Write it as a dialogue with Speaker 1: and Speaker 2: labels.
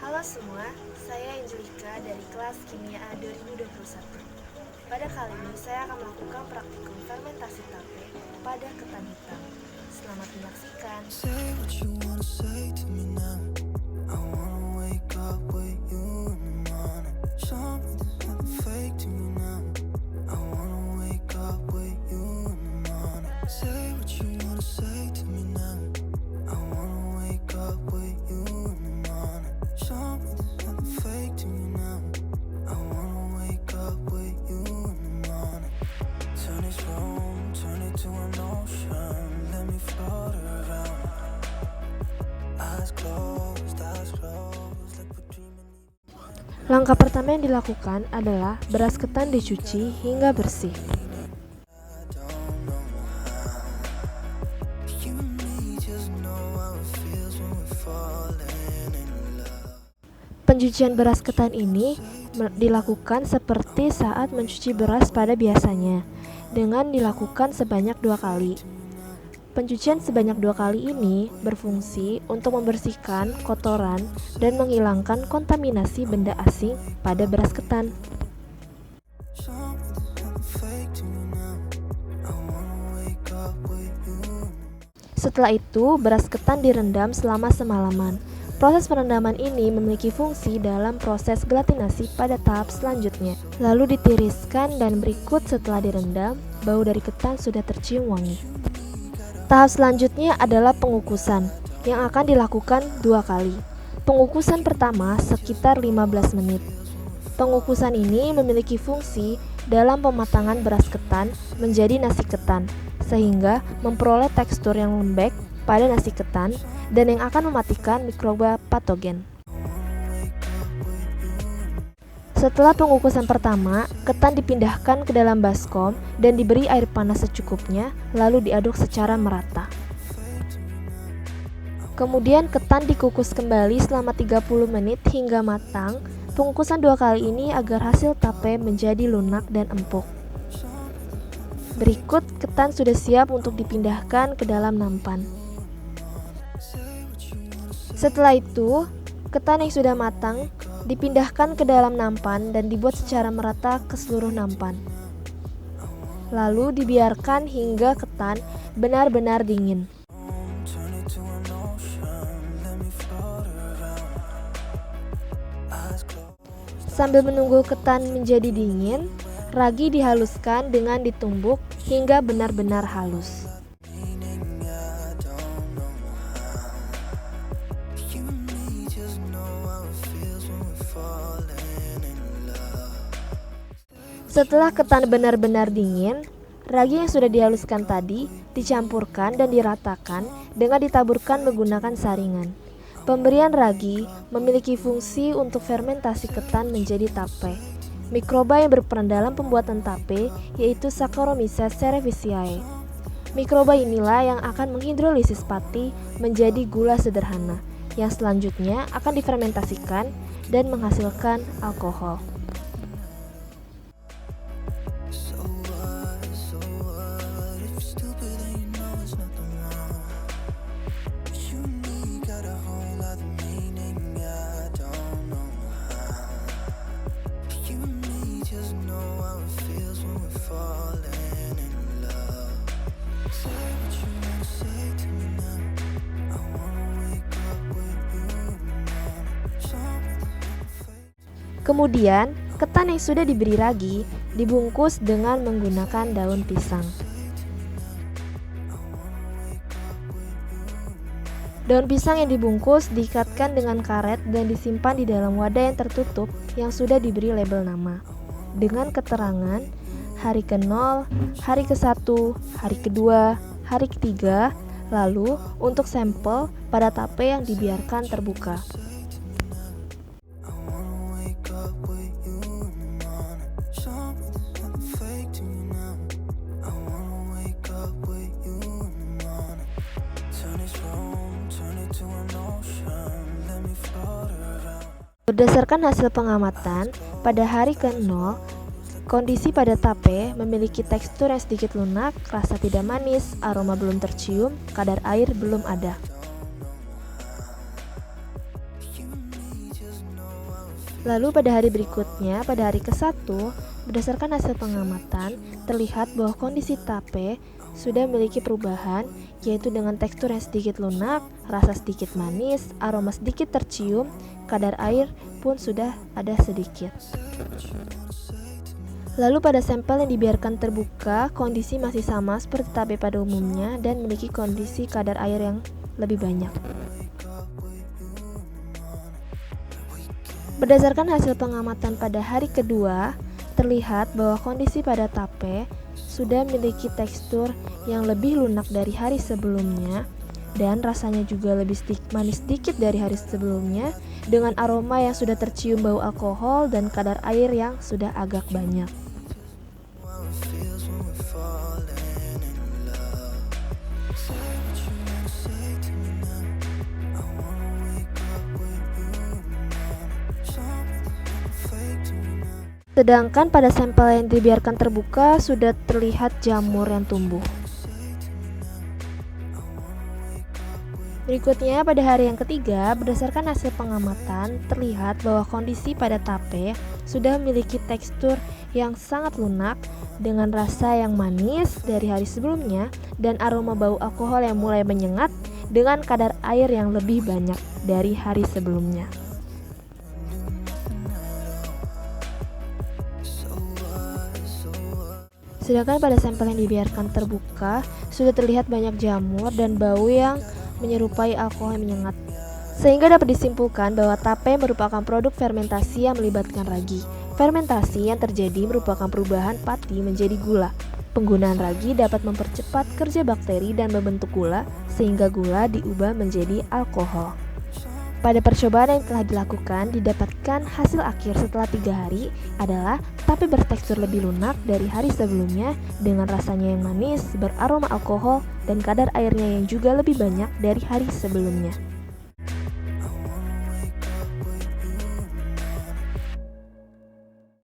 Speaker 1: Halo semua, saya Angelika dari kelas Kimia A 2021. Pada kali ini saya akan melakukan praktikum fermentasi tape pada ketan hitam. Selamat menyaksikan.
Speaker 2: Say what you wanna say to me now. I wanna wake up with you in the morning. Show me there's nothing fake to me now. I wanna wake up with you in the morning. Say what you wanna say to me now. I wanna wake up with you in the morning. Show me there's nothing fake to me now. I wanna wake up with you in the morning. Turn this room, turn it to an ocean. Let me float around. Eyes closed, like we're dreaming.
Speaker 1: Langkah pertama yang dilakukan adalah beras ketan dicuci hingga bersih.
Speaker 2: You and me just know how it feels when we're falling in love.
Speaker 1: Pencucian beras ketan ini dilakukan seperti saat mencuci beras pada biasanya, dengan dilakukan sebanyak 2 kali. Pencucian sebanyak 2 kali ini berfungsi untuk membersihkan kotoran dan menghilangkan kontaminasi benda asing pada beras ketan.
Speaker 2: Show me there's nothing fake to me now. I wanna wake up with you.
Speaker 1: Setelah itu, beras ketan direndam selama semalaman. Proses perendaman ini memiliki fungsi dalam proses gelatinasi pada tahap selanjutnya. Lalu ditiriskan dan berikut setelah direndam, bau dari ketan sudah tercium wangi. Tahap selanjutnya adalah pengukusan, yang akan dilakukan 2 kali. Pengukusan pertama sekitar 15 menit. Pengukusan ini memiliki fungsi dalam pematangan beras ketan menjadi nasi ketan, sehingga memperoleh tekstur yang lembek pada nasi ketan dan yang akan mematikan mikroba patogen. Setelah pengukusan pertama, ketan dipindahkan ke dalam baskom dan diberi air panas secukupnya, lalu diaduk secara merata. Kemudian ketan dikukus kembali selama 30 menit hingga matang. Pengukusan 2 kali ini agar hasil tape menjadi lunak dan empuk. Berikut ketan sudah siap untuk dipindahkan ke dalam nampan. Setelah itu, ketan yang sudah matang dipindahkan ke dalam nampan dan dibuat secara merata ke seluruh nampan. Lalu dibiarkan hingga ketan benar-benar dingin.
Speaker 2: Turn it to an ocean. Let me float around. Eyes closed.
Speaker 1: Sambil menunggu ketan menjadi dingin, ragi dihaluskan dengan ditumbuk hingga benar-benar halus.
Speaker 2: You and me just know how it feels when we're falling in love.
Speaker 1: Setelah ketan benar-benar dingin, ragi yang sudah dihaluskan tadi dicampurkan dan diratakan dengan ditaburkan menggunakan saringan. Pemberian ragi memiliki fungsi untuk fermentasi ketan menjadi tape. Mikroba yang berperan dalam pembuatan tape yaitu Saccharomyces cerevisiae. Mikroba inilah yang akan menghidrolisis pati menjadi gula sederhana, yang selanjutnya akan difermentasikan dan menghasilkan alkohol.
Speaker 2: So what if you're stupid and you know it's nothing wrong? You and me got a whole other meaning, I don't know how. You and me just know how it feels when we're falling in love. Say what you wanna say to me now. I wanna wake up with you in the morning. Show me there's nothing fake.
Speaker 1: Kemudian, ketan yang sudah diberi ragi dibungkus dengan menggunakan daun pisang. Daun pisang yang dibungkus diikatkan dengan karet dan disimpan di dalam wadah yang tertutup yang sudah diberi label nama, dengan keterangan hari ke-0, hari ke-1, hari ke-2, hari ke-3, lalu untuk sampel pada tape yang dibiarkan terbuka.
Speaker 2: I wanna wake up with you in the morning. Show me there's nothing fake to me now. I wanna wake up with you in the morning. Turn this room, turn it to an ocean. Let me float around.
Speaker 1: Berdasarkan hasil pengamatan, pada hari ke-0, kondisi pada tape memiliki tekstur yang sedikit lunak, rasa tidak manis, aroma belum tercium, kadar air belum ada.
Speaker 2: You and me just
Speaker 1: Lalu pada hari berikutnya, pada hari ke-1, berdasarkan hasil pengamatan, terlihat bahwa kondisi tape sudah memiliki perubahan, yaitu dengan tekstur yang sedikit lunak, rasa sedikit manis, aroma sedikit tercium, kadar air pun sudah ada sedikit. Lalu pada sampel yang dibiarkan terbuka, kondisi masih sama seperti tape pada umumnya dan memiliki kondisi kadar air yang lebih banyak. Berdasarkan hasil pengamatan pada hari kedua, terlihat bahwa kondisi pada tape sudah memiliki tekstur yang lebih lunak dari hari sebelumnya dan rasanya juga lebih manis sedikit dari hari sebelumnya dengan aroma yang sudah tercium bau alkohol dan kadar air yang sudah agak banyak. Sedangkan pada sampel yang dibiarkan terbuka sudah terlihat jamur yang tumbuh. Berikutnya pada hari yang ketiga, berdasarkan hasil pengamatan, terlihat bahwa kondisi pada tape sudah memiliki tekstur yang sangat lunak dengan rasa yang manis dari hari sebelumnya dan aroma bau alkohol yang mulai menyengat dengan kadar air yang lebih banyak dari hari sebelumnya. Sedangkan pada sampel yang dibiarkan terbuka sudah terlihat banyak jamur dan bau yang menyerupai alkohol yang menyengat. Sehingga dapat disimpulkan bahwa tape merupakan produk fermentasi yang melibatkan ragi. Fermentasi yang terjadi merupakan perubahan pati menjadi gula. Penggunaan ragi dapat mempercepat kerja bakteri dan membentuk gula sehingga gula diubah menjadi alkohol. Pada percobaan yang telah dilakukan, didapatkan hasil akhir setelah 3 hari adalah tape bertekstur lebih lunak dari hari sebelumnya dengan rasanya yang manis, beraroma alkohol, dan kadar airnya yang juga lebih banyak dari hari sebelumnya.